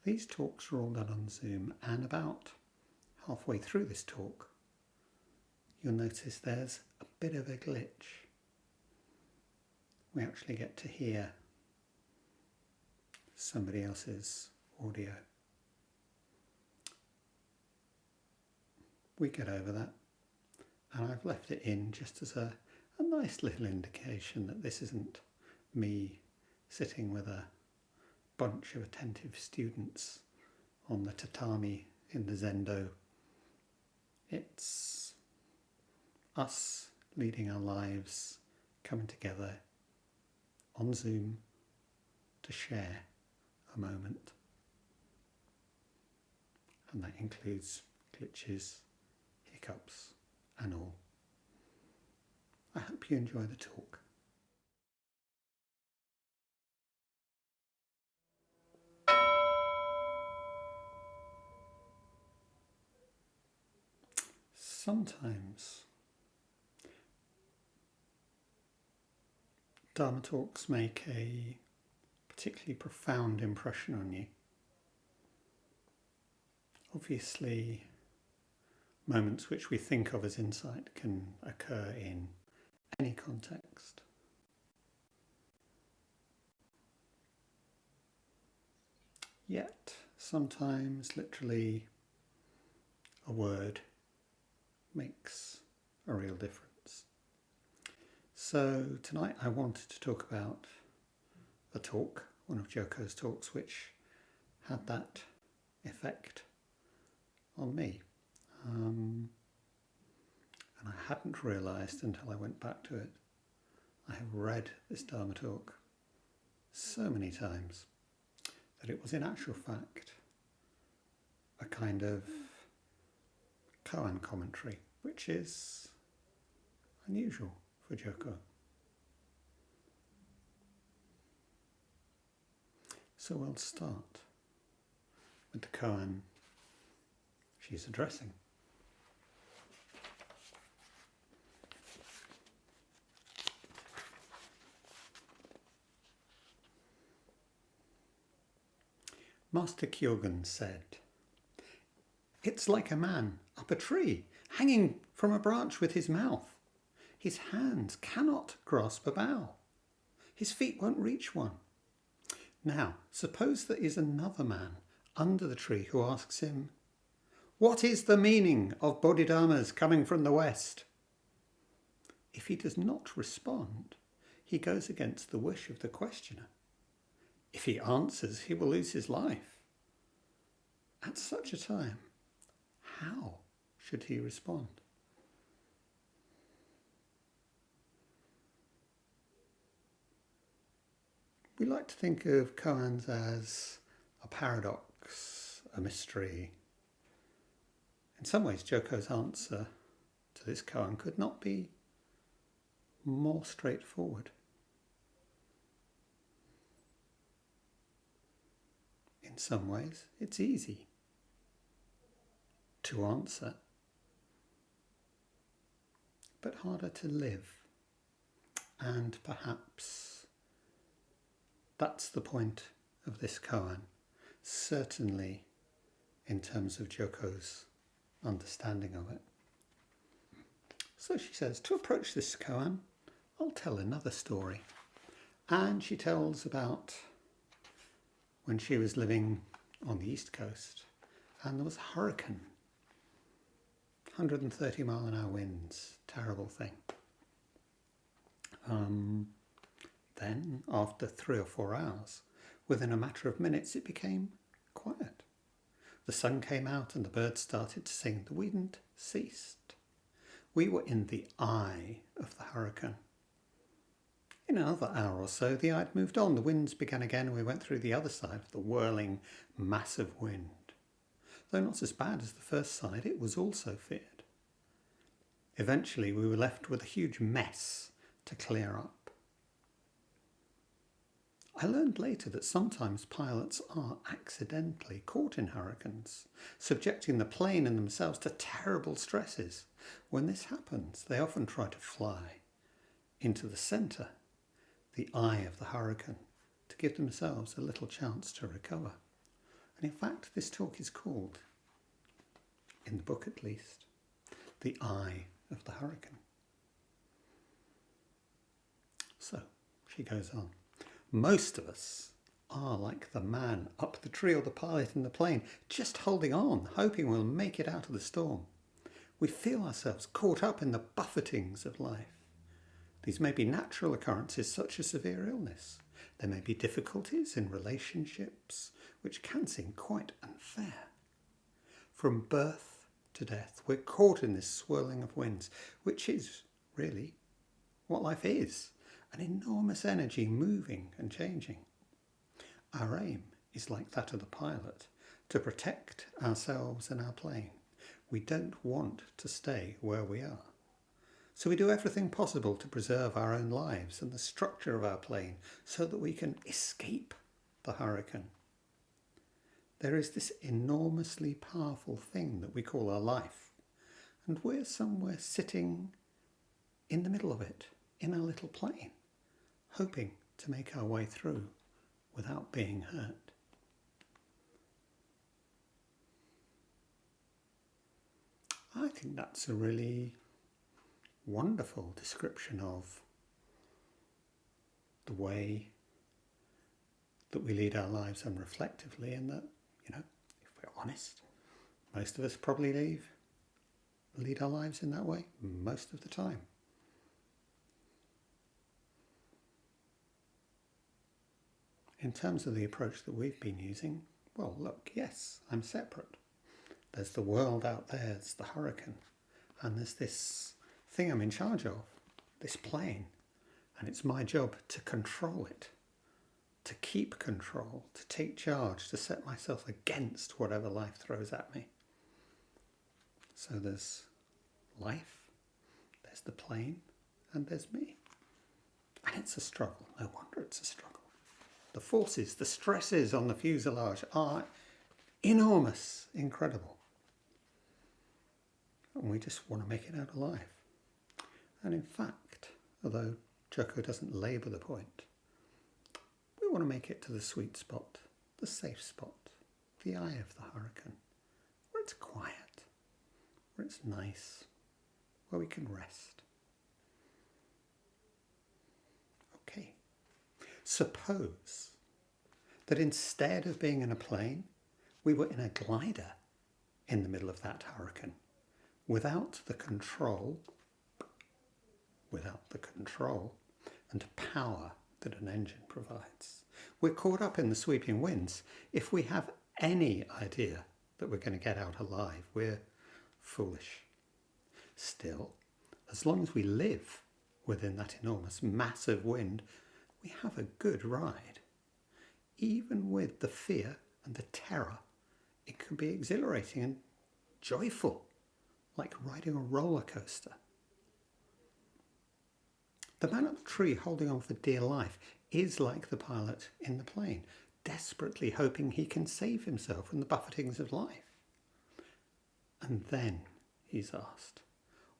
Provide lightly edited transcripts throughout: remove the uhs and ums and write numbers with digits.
These talks are all done on Zoom, and about halfway through this talk, you'll notice there's a bit of a glitch. We actually get to hear somebody else's audio. We get over that, and I've left it in just as a nice little indication that this isn't me sitting with a bunch of attentive students on the tatami in the zendo. It's us leading our lives, coming together on Zoom to share a moment. And that includes glitches, hiccups and all. I hope you enjoy the talk. Sometimes Dharma talks make a particularly profound impression on you. Obviously, moments which we think of as insight can occur in any context. Yet, sometimes literally a word makes a real difference. So tonight I wanted to talk about a talk, one of Joko's talks, which had that effect on me. And I hadn't realised until I went back to it. I have read this Dharma talk so many times that it was in actual fact a kind of koan commentary, which is unusual for Joko. So we'll start with the koan she's addressing. Master Kyogen said, "It's like a man up a tree, hanging from a branch with his mouth. His hands cannot grasp a bough. His feet won't reach one. Now, suppose there is another man under the tree who asks him, 'What is the meaning of Bodhidharmas coming from the West?' If he does not respond, he goes against the wish of the questioner. If he answers, he will lose his life. At such a time, how should he respond?" We like to think of koans as a paradox, a mystery. In some ways, Joko's answer to this koan could not be more straightforward. In some ways, it's easy to answer, but harder to live. And perhaps that's the point of this koan, certainly in terms of Joko's understanding of it. So she says, to approach this koan, I'll tell another story. And she tells about when she was living on the East Coast and there was a hurricane, 130 mile an hour winds, terrible thing. Then, after 3 or 4 hours, within a matter of minutes, it became quiet. The sun came out and the birds started to sing. The wind ceased. We were in the eye of the hurricane. In another hour or so, the eye had moved on. The winds began again and we went through the other side of the whirling, massive wind. Though not as bad as the first side, it was also feared. Eventually, we were left with a huge mess to clear up. I learned later that sometimes pilots are accidentally caught in hurricanes, subjecting the plane and themselves to terrible stresses. When this happens, they often try to fly into the centre, the eye of the hurricane, to give themselves a little chance to recover. And in fact, this talk is called, in the book at least, The Eye of the Hurricane. So, she goes on. Most of us are like the man up the tree or the pilot in the plane, just holding on, hoping we'll make it out of the storm. We feel ourselves caught up in the buffetings of life. These may be natural occurrences such as severe illness. There may be difficulties in relationships which can seem quite unfair. From birth to death, we're caught in this swirling of winds, which is really what life is, an enormous energy moving and changing. Our aim is like that of the pilot, to protect ourselves and our plane. We don't want to stay where we are. So we do everything possible to preserve our own lives and the structure of our plane so that we can escape the hurricane. There is this enormously powerful thing that we call our life, and we're somewhere sitting in the middle of it, in our little plane, hoping to make our way through without being hurt. I think that's a really wonderful description of the way that we lead our lives unreflectively, and that, if we're honest, most of us probably lead our lives in that way most of the time. In terms of the approach that we've been using, well, look, yes, I'm separate. There's the world out there, there's the hurricane, and there's this thing I'm in charge of, this plane, and it's my job to control it, to keep control, to take charge, to set myself against whatever life throws at me. So there's life, there's the plane, and there's me. And it's a struggle. No wonder it's a struggle. The forces, the stresses on the fuselage are enormous, incredible. And we just want to make it out alive. And in fact, although Joko doesn't labour the point, we want to make it to the sweet spot, the safe spot, the eye of the hurricane, where it's quiet, where it's nice, where we can rest. Okay, suppose that instead of being in a plane, we were in a glider in the middle of that hurricane, without the control and power that an engine provides. We're caught up in the sweeping winds. If we have any idea that we're going to get out alive, we're foolish. Still, as long as we live within that enormous, massive wind, we have a good ride. Even with the fear and the terror, it can be exhilarating and joyful, like riding a roller coaster. The man up the tree holding on for dear life is like the pilot in the plane, desperately hoping he can save himself from the buffetings of life. And then he's asked,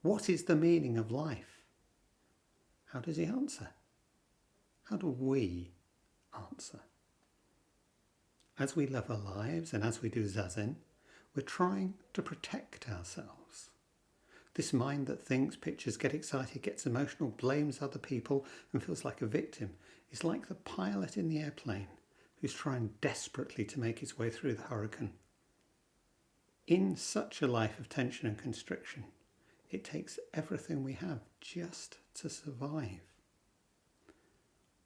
what is the meaning of life? How does he answer? How do we answer? As we live our lives and as we do zazen, we're trying to protect ourselves. This mind that thinks, pictures, gets excited, gets emotional, blames other people and feels like a victim is like the pilot in the airplane who's trying desperately to make his way through the hurricane. In such a life of tension and constriction, it takes everything we have just to survive.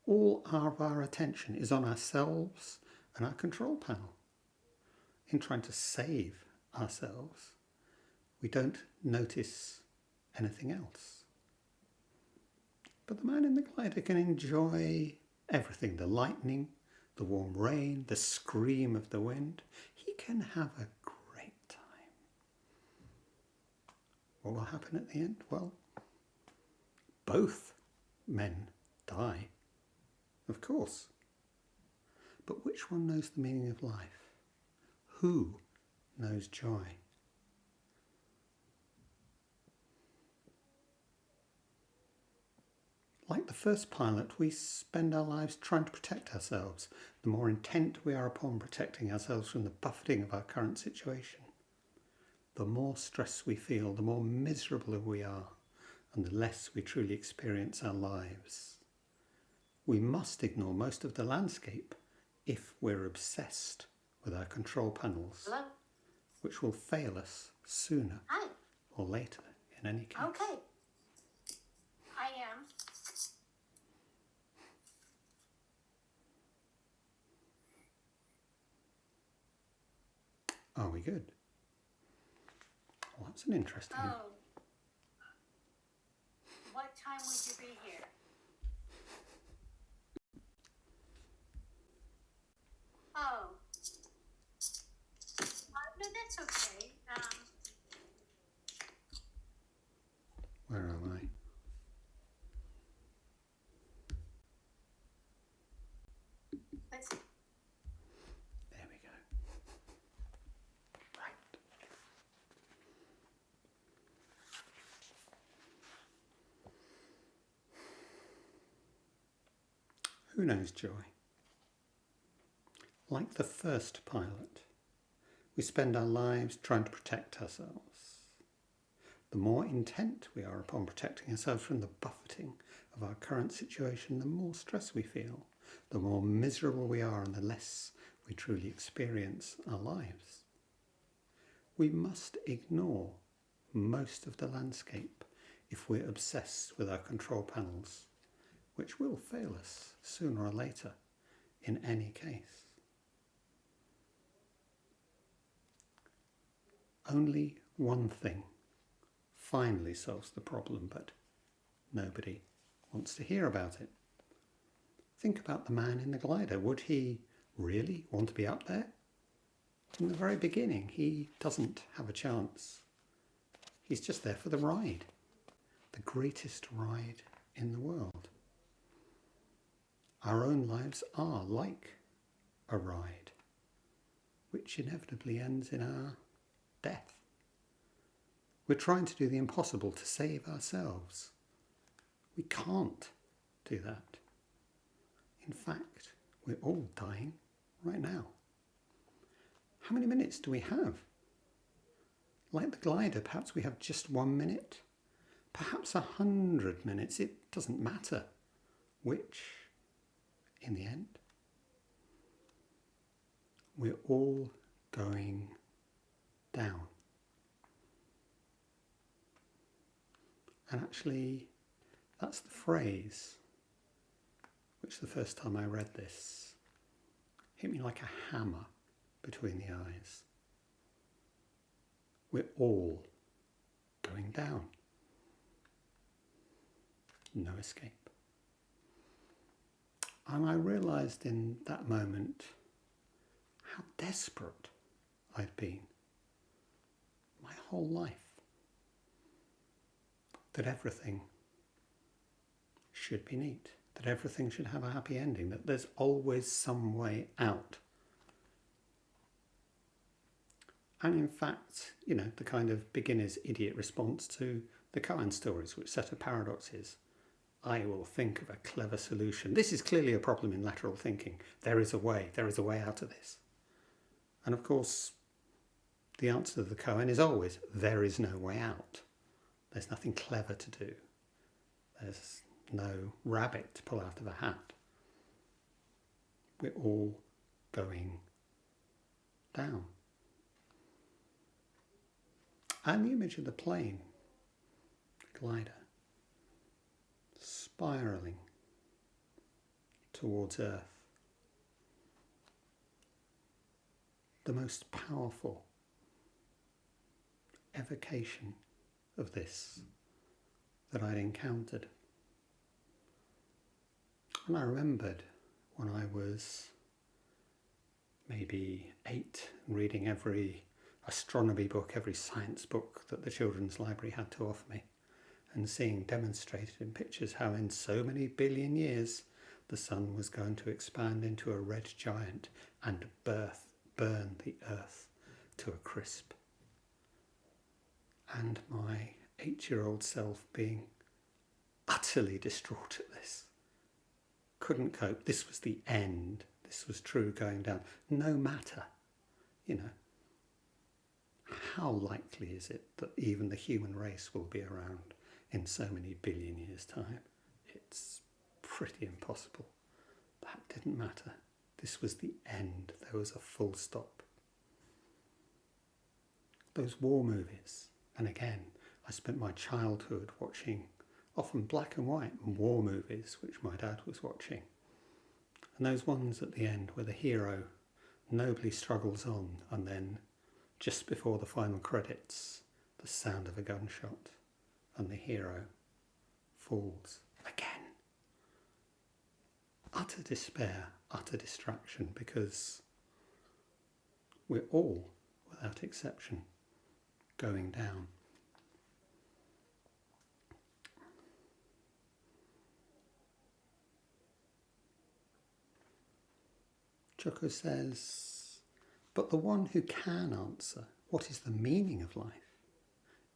All of our attention is on ourselves and our control panel. In trying to save ourselves, we don't notice anything else. But the man in the glider can enjoy everything, the lightning, the warm rain, the scream of the wind. He can have a great time. What will happen at the end? Well, both men die, of course. But which one knows the meaning of life? Who knows joy? Like the first pilot, we spend our lives trying to protect ourselves. The more intent we are upon protecting ourselves from the buffeting of our current situation, the more stress we feel, the more miserable we are, and the less we truly experience our lives. We must ignore most of the landscape if we're obsessed with our control panels. Hello? Which will fail us sooner Hi. or later in any case. Okay. I am. Are we good? Well, that's an interesting... Oh. What time would you be here? Oh. No, that's okay. Where am I? Let's see. There we go. Right. Who knows joy? Like the first pilot, we spend our lives trying to protect ourselves. The more intent we are upon protecting ourselves from the buffeting of our current situation, the more stress we feel, the more miserable we are, and the less we truly experience our lives. We must ignore most of the landscape if we're obsessed with our control panels, which will fail us sooner or later in any case. Only one thing finally solves the problem, but nobody wants to hear about it. Think about the man in the glider. Would he really want to be up there? From the very beginning, he doesn't have a chance. He's just there for the ride, the greatest ride in the world. Our own lives are like a ride, which inevitably ends in our death. We're trying to do the impossible to save ourselves. We can't do that. In fact, we're all dying right now. How many minutes do we have? Like the glider, perhaps we have just 1 minute, perhaps 100 minutes. It doesn't matter which, in the end. We're all going down. And actually, that's the phrase which the first time I read this hit me like a hammer between the eyes. We're all going down. No escape. And I realised in that moment how desperate I'd been my whole life. That everything should be neat, that everything should have a happy ending, that there's always some way out. And in fact, the kind of beginner's idiot response to the Koan stories, which set of paradoxes. I will think of a clever solution. This is clearly a problem in lateral thinking. There is a way out of this. And of course, the answer to the koan is always, there is no way out. There's nothing clever to do. There's no rabbit to pull out of a hat. We're all going down. And the image of the plane, the glider, spiralling towards Earth. The most powerful evocation of this that I'd encountered. And I remembered when I was maybe 8, reading every astronomy book, every science book that the children's library had to offer me, and seeing demonstrated in pictures how in so many billion years the sun was going to expand into a red giant and burn the earth to a crisp. And my 8-year-old self being utterly utterly distraught at this. Couldn't cope. This was the end. This was true going down. No matter, how likely is it that even the human race will be around in so many billion years' time? It's pretty impossible. That didn't matter. This was the end. There was a full stop. Those war movies, and again, I spent my childhood watching often black and white war movies, which my dad was watching. And those ones at the end where the hero nobly struggles on, and then just before the final credits, the sound of a gunshot and the hero falls again. Utter despair, utter distraction, because we're all, without exception, going down. Joko says, but the one who can answer what is the meaning of life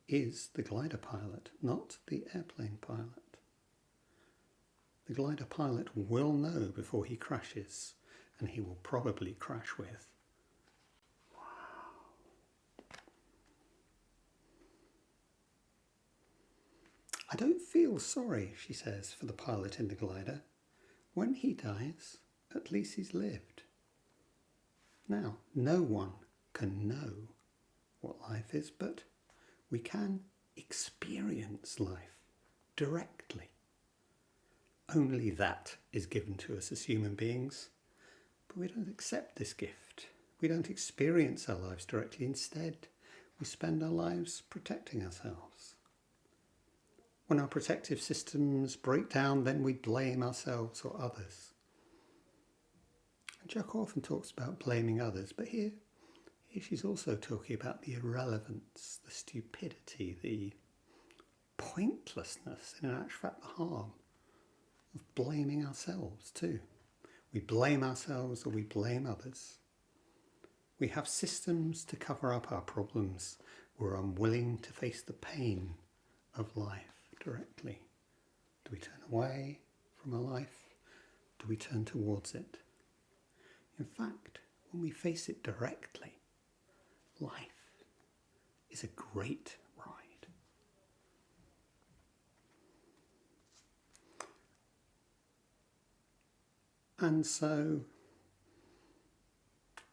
is the glider pilot, not the airplane pilot. The glider pilot will know before he crashes, and he will probably crash with. I don't feel sorry, she says, for the pilot in the glider. When he dies, at least he's lived. Now, no one can know what life is, but we can experience life directly. Only that is given to us as human beings, but we don't accept this gift. We don't experience our lives directly. Instead, we spend our lives protecting ourselves. When our protective systems break down, then we blame ourselves or others. And Joko often talks about blaming others, but here she's also talking about the irrelevance, the stupidity, the pointlessness, and in actual fact the harm of blaming ourselves too. We blame ourselves or we blame others. We have systems to cover up our problems. We're unwilling to face the pain of life directly. Do we turn away from our life? Do we turn towards it? In fact, when we face it directly, life is a great ride. And so,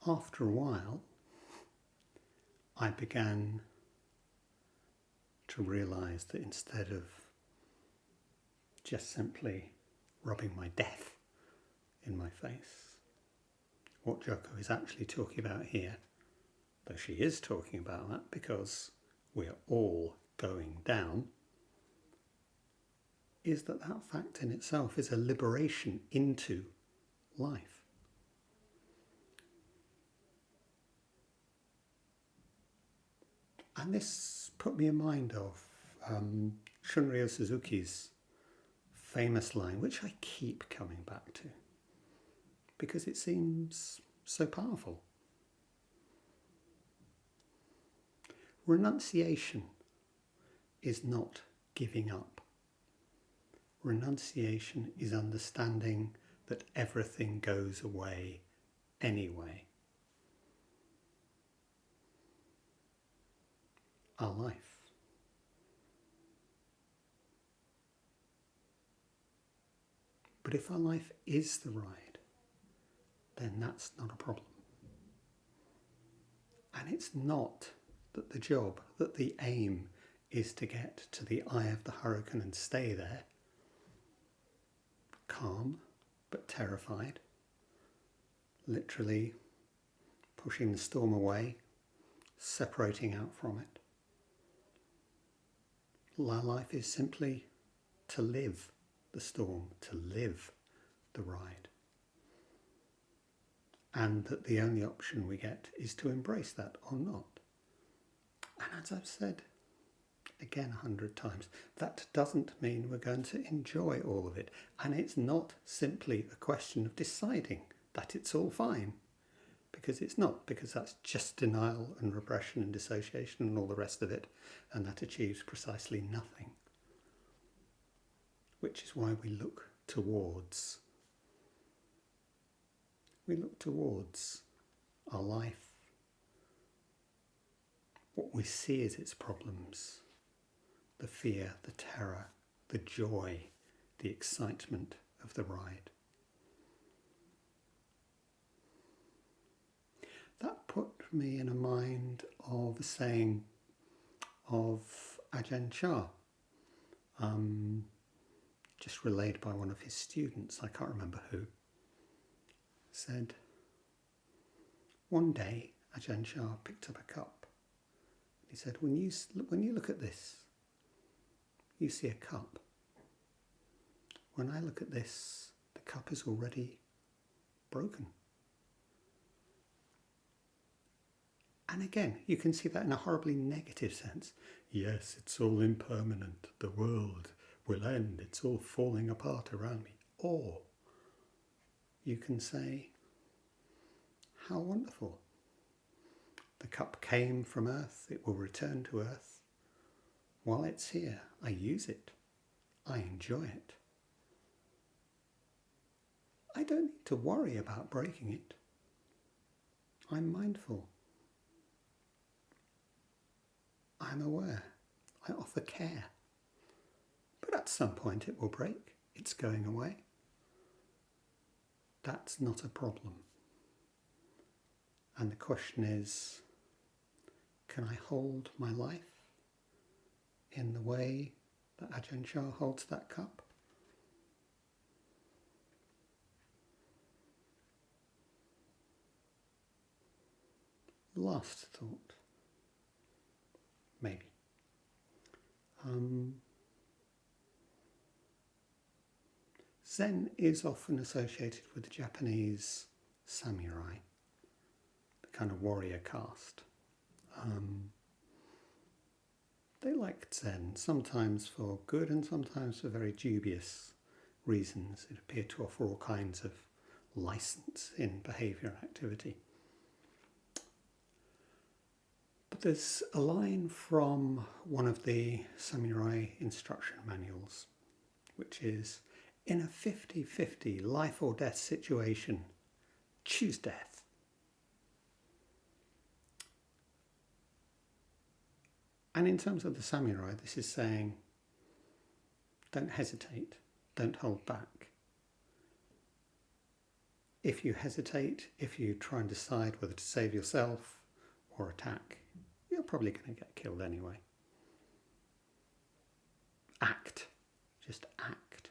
after a while, I began to realise that instead of just simply rubbing my death in my face, what Joko is actually talking about here, though she is talking about that because we're all going down, is that fact in itself is a liberation into life. And this put me in mind of Shunryo Suzuki's famous line, which I keep coming back to because it seems so powerful. Renunciation is not giving up. Renunciation is understanding that everything goes away anyway. Our life. But if our life is the ride, then that's not a problem. And it's not that the job, that the aim is to get to the eye of the hurricane and stay there, calm but terrified, literally pushing the storm away, separating out from it. Our life is simply to live the storm, to live the ride. And that the only option we get is to embrace that or not. And as I've said again 100 times, that doesn't mean we're going to enjoy all of it. And it's not simply a question of deciding that it's all fine. Because it's not, because that's just denial and repression and dissociation and all the rest of it, and that achieves precisely nothing. which is why we look towards. We look towards our life, what we see as its problems, the fear, the terror, the joy, the excitement of the ride. That put me in a mind of a saying of Ajahn Chah, just relayed by one of his students, I can't remember who, said, one day Ajahn Chah picked up a cup. He said, when you look at this, you see a cup. When I look at this, the cup is already broken. And again, you can see that in a horribly negative sense. Yes, it's all impermanent. The world will end. It's all falling apart around me. Or you can say, how wonderful. The cup came from earth. It will return to earth. While it's here, I use it. I enjoy it. I don't need to worry about breaking it. I'm mindful. I'm aware. I offer care. But at some point it will break. It's going away. That's not a problem. And the question is, can I hold my life in the way that Ajahn Chah holds that cup? Last thought. Maybe. Zen is often associated with the Japanese samurai, the kind of warrior caste. They liked Zen, sometimes for good and sometimes for very dubious reasons. It appeared to offer all kinds of license in behaviour and activity. But there's a line from one of the samurai instruction manuals, which is, in a 50-50 life or death situation, choose death. And in terms of the samurai, this is saying, don't hesitate, don't hold back. If you hesitate, if you try and decide whether to save yourself or attack, you're probably going to get killed anyway. Act. Just act.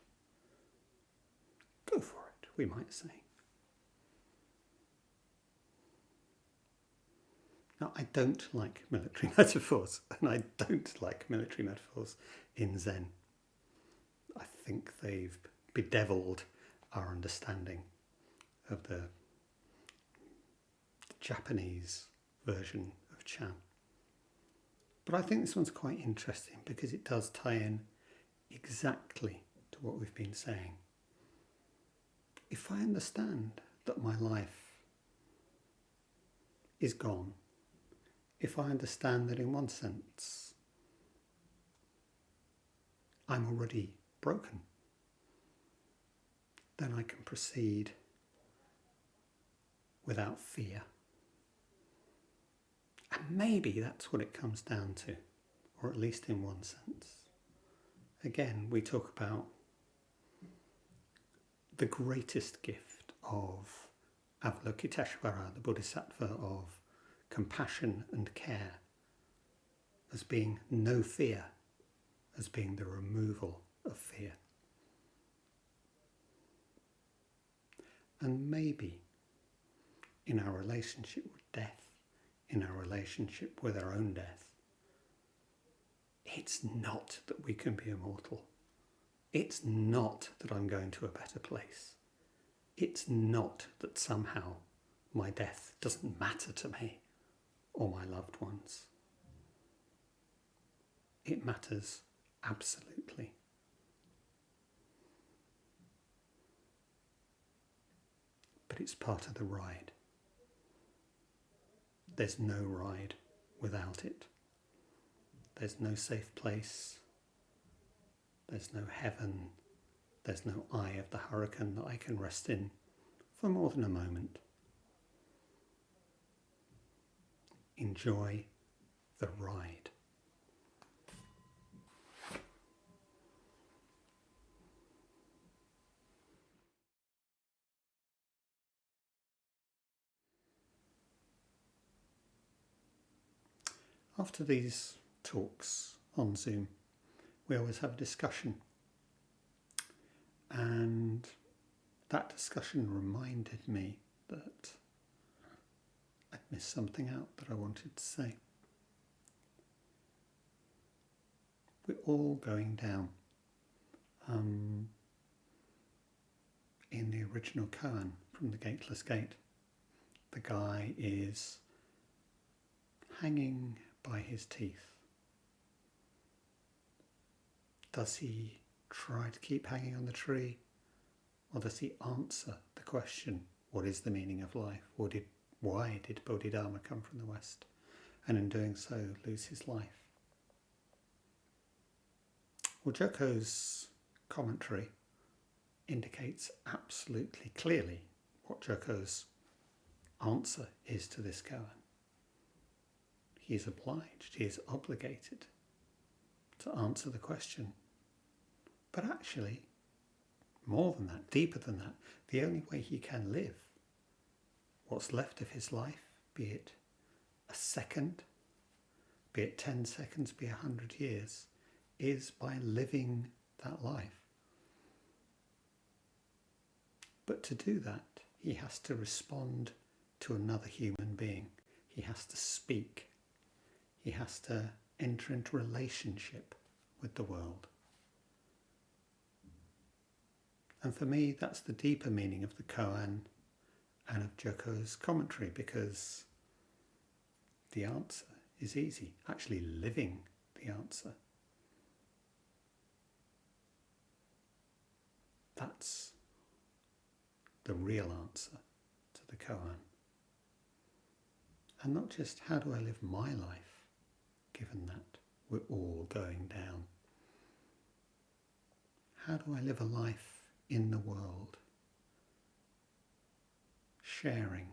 Go for it, we might say. Now, I don't like military metaphors, and I don't like military metaphors in Zen. I think they've bedeviled our understanding of the Japanese version of Chan. But I think this one's quite interesting because it does tie in exactly to what we've been saying. If I understand that my life is gone, if I understand that in one sense I'm already broken, then I can proceed without fear. And maybe that's what it comes down to, or at least in one sense. Again, we talk about the greatest gift of Avalokiteshvara, the Bodhisattva of compassion and care, as being no fear, as being the removal of fear. And maybe in our relationship with death, in our relationship with our own death, it's not that we can be immortal. It's not that I'm going to a better place. It's not that somehow my death doesn't matter to me or my loved ones. It matters absolutely. But it's part of the ride. There's no ride without it. There's no safe place. There's no heaven. There's no eye of the hurricane that I can rest in for more than a moment. Enjoy the ride. After these talks on Zoom, we always have a discussion. And that discussion reminded me that I'd missed something out that I wanted to say. We're all going down. In the original koan from the Gateless Gate, the guy is hanging by his teeth. Does he try to keep hanging on the tree, or does he answer the question, what is the meaning of life? Why did Bodhidharma come from the West, and in doing so lose his life? Well, Joko's commentary indicates absolutely clearly what Joko's answer is to this koan. He is obliged, he is obligated to answer the question. But actually, more than that, deeper than that, the only way he can live what's left of his life, be it a second, be it 10 seconds, be 100 years, is by living that life. But to do that, he has to respond to another human being. He has to speak. He has to enter into relationship with the world. And for me, that's the deeper meaning of the koan and of Joko's commentary, because the answer is easy. Actually living the answer. That's the real answer to the koan. And not just how do I live my life, given that we're all going down. How do I live a life in the world, sharing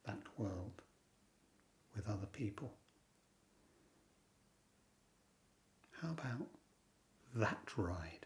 that world with other people? How about that ride?